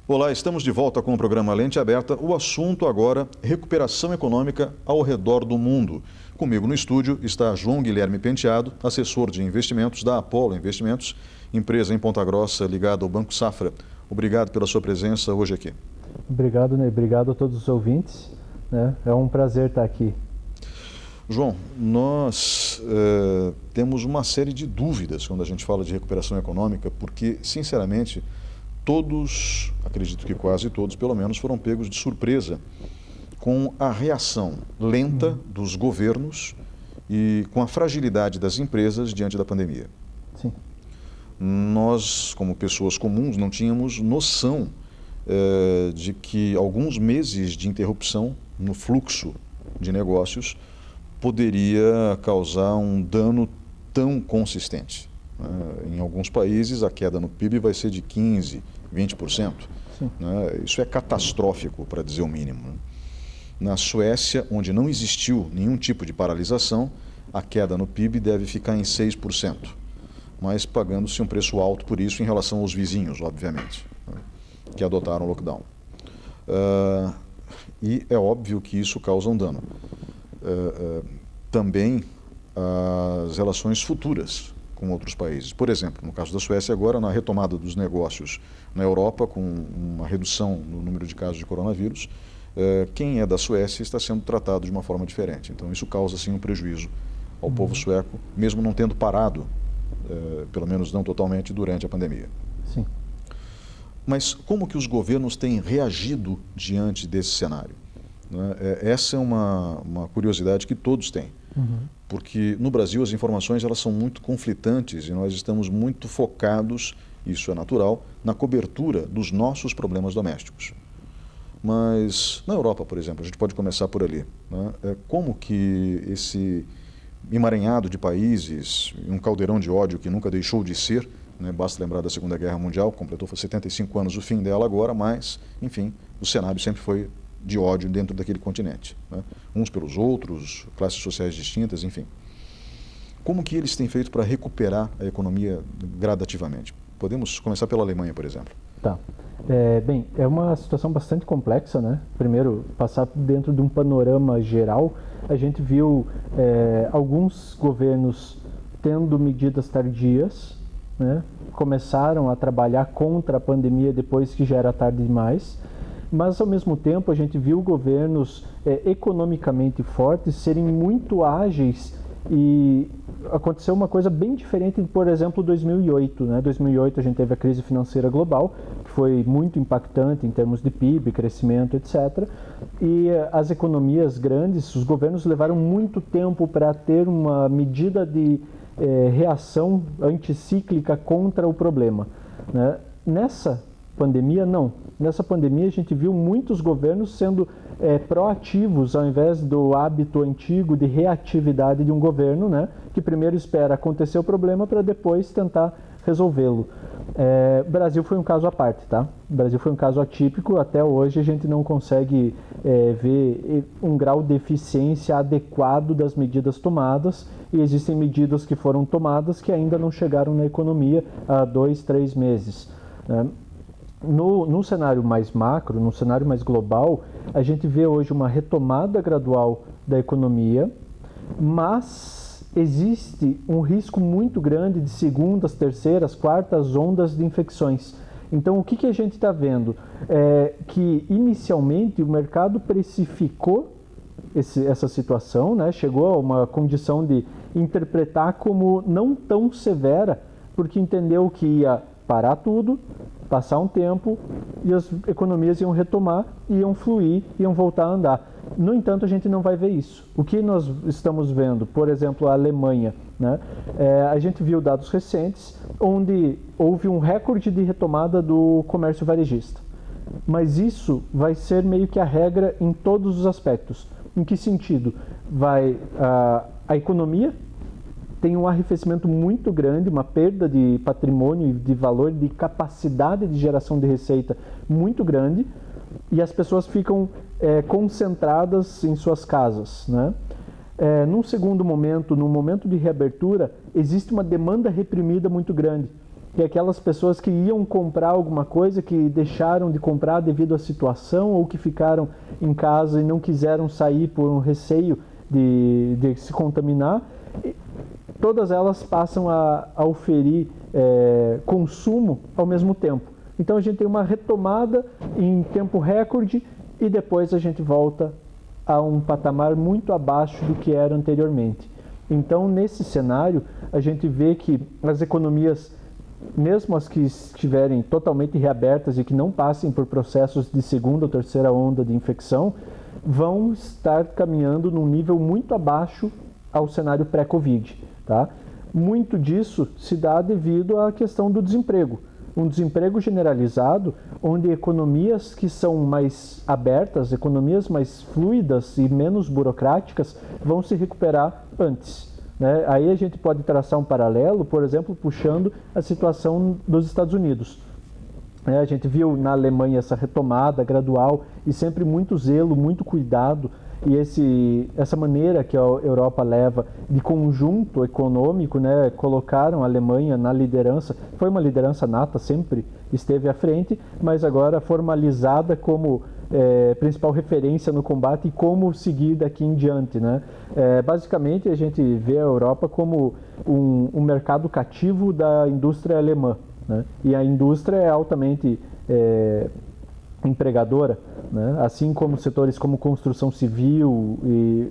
Olá, estamos de volta com o programa Lente Aberta. O assunto agora, recuperação econômica ao redor do mundo. Comigo no estúdio está João Guilherme Penteado, assessor de investimentos da Apollo Investimentos, empresa em Ponta Grossa ligada ao Banco Safra. Obrigado pela sua presença hoje aqui. Obrigado, Ney. Obrigado a todos os ouvintes. É um prazer estar aqui. João, nós temos uma série de dúvidas quando a gente fala de recuperação econômica, porque, sinceramente, todos, acredito que quase todos, pelo menos, foram pegos de surpresa com a reação lenta dos governos e com a fragilidade das empresas diante da pandemia. Sim. Nós, como pessoas comuns, não tínhamos noção de que alguns meses de interrupção no fluxo de negócios poderia causar um dano tão consistente. Em alguns países, a queda no PIB vai ser de 15%, 20%. Isso é catastrófico, para dizer o mínimo. Na Suécia, onde não existiu nenhum tipo de paralisação, a queda no PIB deve ficar em 6%, mas pagando-se um preço alto por isso em relação aos vizinhos, obviamente, que adotaram o lockdown. E é óbvio que isso causa um dano. Também as relações futuras com outros países. Por exemplo, no caso da Suécia, agora na retomada dos negócios na Europa, com uma redução no número de casos de coronavírus, quem é da Suécia está sendo tratado de uma forma diferente. Então isso causa sim um prejuízo ao povo sueco, mesmo não tendo parado, pelo menos não totalmente, durante a pandemia. Sim. Mas como que os governos têm reagido diante desse cenário? Essa é uma curiosidade que todos têm. Porque no Brasil as informações elas são muito conflitantes e nós estamos muito focados, isso é natural, na cobertura dos nossos problemas domésticos. Mas na Europa, por exemplo, a gente pode começar por ali. Como que esse emaranhado de países, um caldeirão de ódio que nunca deixou de ser, basta lembrar da Segunda Guerra Mundial, completou 75 anos o fim dela agora, mas, enfim, o cenário sempre foi de ódio dentro daquele continente, uns pelos outros, classes sociais distintas, enfim. Como que eles têm feito para recuperar a economia gradativamente? Podemos começar pela Alemanha, por exemplo. Tá. Bem, é uma situação bastante complexa, né? Primeiro, passar dentro de um panorama geral, a gente viu alguns governos tendo medidas tardias, começaram a trabalhar contra a pandemia depois que já era tarde demais. Mas, ao mesmo tempo, a gente viu governos economicamente fortes serem muito ágeis e aconteceu uma coisa bem diferente de, por exemplo, 2008. Em 2008 a gente teve a crise financeira global, que foi muito impactante em termos de PIB, crescimento, etc. E as economias grandes, os governos levaram muito tempo para ter uma medida de reação anticíclica contra o problema. Nessa pandemia, não. Nessa pandemia, a gente viu muitos governos sendo proativos, ao invés do hábito antigo de reatividade de um governo, que primeiro espera acontecer o problema para depois tentar resolvê-lo. O Brasil foi um caso à parte, tá? O Brasil foi um caso atípico. Até hoje, a gente não consegue ver um grau de eficiência adequado das medidas tomadas e existem medidas que foram tomadas que ainda não chegaram na economia há 2, 3 meses. No cenário mais macro, no cenário mais global, a gente vê hoje uma retomada gradual da economia, mas existe um risco muito grande de segundas, terceiras, quartas ondas de infecções. Então, o que a gente está vendo? Que, inicialmente, o mercado precificou essa situação, chegou a uma condição de interpretar como não tão severa, porque entendeu que ia parar tudo, passar um tempo e as economias iam retomar, iam fluir, iam voltar a andar. No entanto, a gente não vai ver isso. O que nós estamos vendo, por exemplo, a Alemanha, a gente viu dados recentes onde houve um recorde de retomada do comércio varejista. Mas isso vai ser meio que a regra em todos os aspectos. Em que sentido? A economia tem um arrefecimento muito grande, uma perda de patrimônio e de valor, de capacidade de geração de receita muito grande, e as pessoas ficam concentradas em suas casas. Num segundo momento, num momento de reabertura, existe uma demanda reprimida muito grande. e aquelas pessoas que iam comprar alguma coisa, que deixaram de comprar devido à situação ou que ficaram em casa e não quiseram sair por um receio de se contaminar, todas elas passam a oferir consumo ao mesmo tempo. Então a gente tem uma retomada em tempo recorde e depois a gente volta a um patamar muito abaixo do que era anteriormente. Então, nesse cenário, a gente vê que as economias, mesmo as que estiverem totalmente reabertas e que não passem por processos de segunda ou terceira onda de infecção, vão estar caminhando num nível muito abaixo ao cenário pré-Covid, tá? Muito disso se dá devido à questão do desemprego. Um desemprego generalizado, onde economias que são mais abertas, economias mais fluidas e menos burocráticas, vão se recuperar antes, né? Aí a gente pode traçar um paralelo, por exemplo, puxando a situação dos Estados Unidos. A gente viu na Alemanha essa retomada gradual e sempre muito zelo, muito cuidado, e essa maneira que a Europa leva de conjunto econômico, né, colocaram a Alemanha na liderança. Foi uma liderança nata, sempre esteve à frente, mas agora formalizada como principal referência no combate e como seguir daqui em diante, né? Basicamente, a gente vê a Europa como um mercado cativo da indústria alemã, né? E a indústria é altamente empregadora, né? Assim como setores como construção civil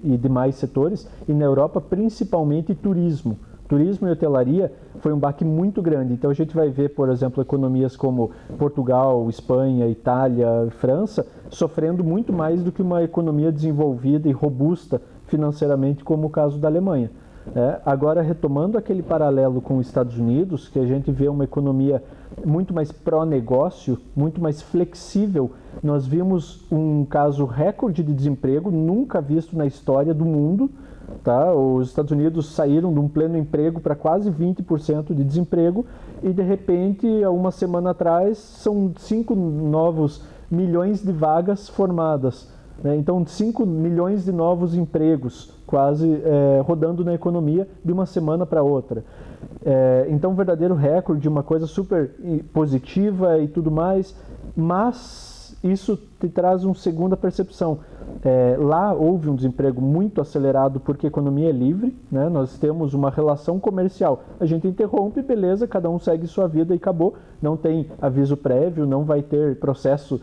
e demais setores, e na Europa principalmente turismo. Turismo e hotelaria foi um baque muito grande. Então a gente vai ver, por exemplo, economias como Portugal, Espanha, Itália, França, sofrendo muito mais do que uma economia desenvolvida e robusta financeiramente, como o caso da Alemanha. Agora, retomando aquele paralelo com os Estados Unidos, que a gente vê uma economia muito mais pró-negócio, muito mais flexível, nós vimos um caso recorde de desemprego, nunca visto na história do mundo, tá? Os Estados Unidos saíram de um pleno emprego para quase 20% de desemprego e, de repente, há uma semana atrás, são 5 novos milhões de vagas formadas, né? Então, 5 milhões de novos empregos quase rodando na economia de uma semana para outra. Então, um verdadeiro recorde, uma coisa super positiva e tudo mais, mas isso te traz uma segunda percepção. Lá houve um desemprego muito acelerado porque a economia é livre, né? Nós temos uma relação comercial. A gente interrompe, beleza, cada um segue sua vida e acabou. Não tem aviso prévio, não vai ter processo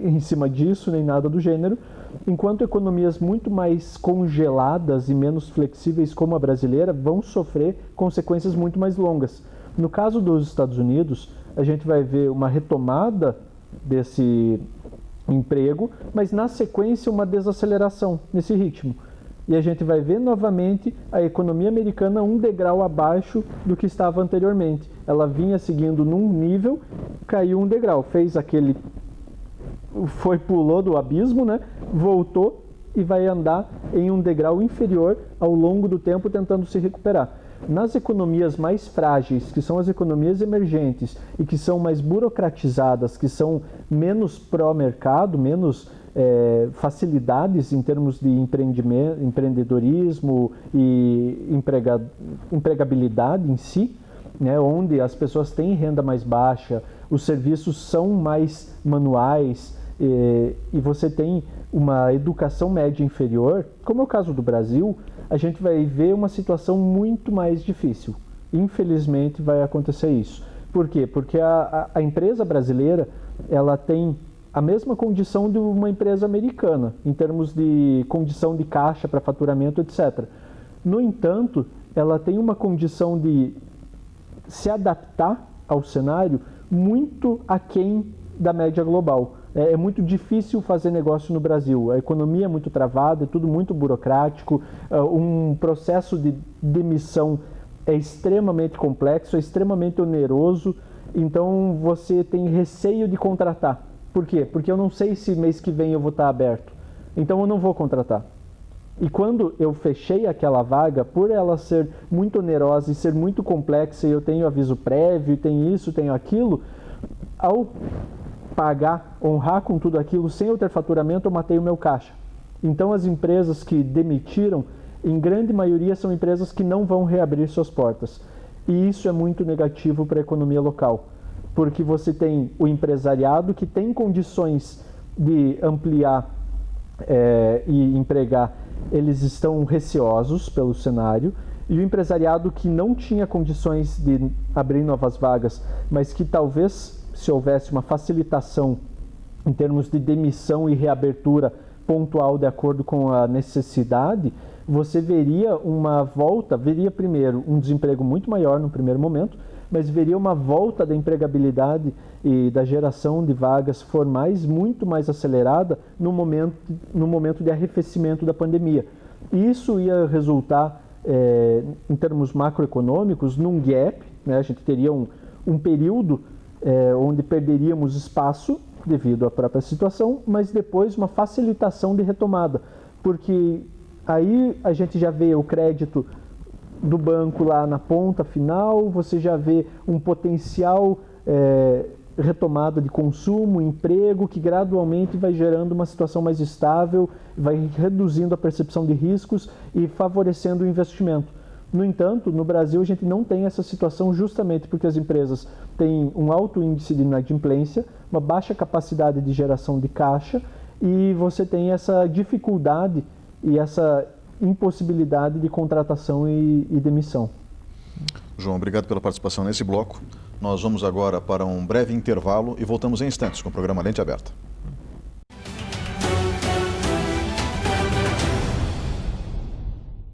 em cima disso, nem nada do gênero. Enquanto economias muito mais congeladas e menos flexíveis como a brasileira vão sofrer consequências muito mais longas. No caso dos Estados Unidos, a gente vai ver uma retomada desse emprego, mas na sequência uma desaceleração nesse ritmo. E a gente vai ver novamente a economia americana um degrau abaixo do que estava anteriormente. Ela vinha seguindo num nível, caiu um degrau, pulou do abismo, né? Voltou e vai andar em um degrau inferior ao longo do tempo tentando se recuperar. Nas economias mais frágeis, que são as economias emergentes e que são mais burocratizadas, que são menos pró-mercado, menos facilidades em termos de empreendedorismo e empregabilidade em si, né, onde as pessoas têm renda mais baixa, os serviços são mais manuais e você tem uma educação média inferior, como é o caso do Brasil, a gente vai ver uma situação muito mais difícil. Infelizmente vai acontecer isso. Por quê? Porque a empresa brasileira ela tem a mesma condição de uma empresa americana, em termos de condição de caixa para faturamento, etc. No entanto, ela tem uma condição de se adaptar ao cenário muito aquém da média global. É muito difícil fazer negócio no Brasil. A economia é muito travada, é tudo muito burocrático, um processo de demissão é extremamente complexo, é extremamente oneroso, então você tem receio de contratar. Por quê? Porque eu não sei se mês que vem eu vou estar aberto, então eu não vou contratar. E quando eu fechei aquela vaga, por ela ser muito onerosa e ser muito complexa, e eu tenho aviso prévio, tenho isso, tenho aquilo, ao pagar, honrar com tudo aquilo, sem eu ter faturamento, eu matei o meu caixa. Então as empresas que demitiram, em grande maioria, são empresas que não vão reabrir suas portas. E isso é muito negativo para a economia local, porque você tem o empresariado que tem condições de ampliar e empregar, eles estão receosos pelo cenário, e o empresariado que não tinha condições de abrir novas vagas, mas que talvez, se houvesse uma facilitação em termos de demissão e reabertura pontual de acordo com a necessidade, você veria uma volta, veria primeiro um desemprego muito maior no primeiro momento, mas veria uma volta da empregabilidade e da geração de vagas formais muito mais acelerada no momento de arrefecimento da pandemia. E isso ia resultar, em termos macroeconômicos, num gap, né? A gente teria um período onde perderíamos espaço devido à própria situação, mas depois uma facilitação de retomada, porque aí a gente já vê o crédito do banco lá na ponta final, você já vê um potencial retomada de consumo, emprego, que gradualmente vai gerando uma situação mais estável, vai reduzindo a percepção de riscos e favorecendo o investimento. No entanto, no Brasil a gente não tem essa situação justamente porque as empresas têm um alto índice de inadimplência, uma baixa capacidade de geração de caixa e você tem essa dificuldade e essa impossibilidade de contratação e demissão. João, obrigado pela participação nesse bloco. Nós vamos agora para um breve intervalo e voltamos em instantes com o programa Lente Aberta.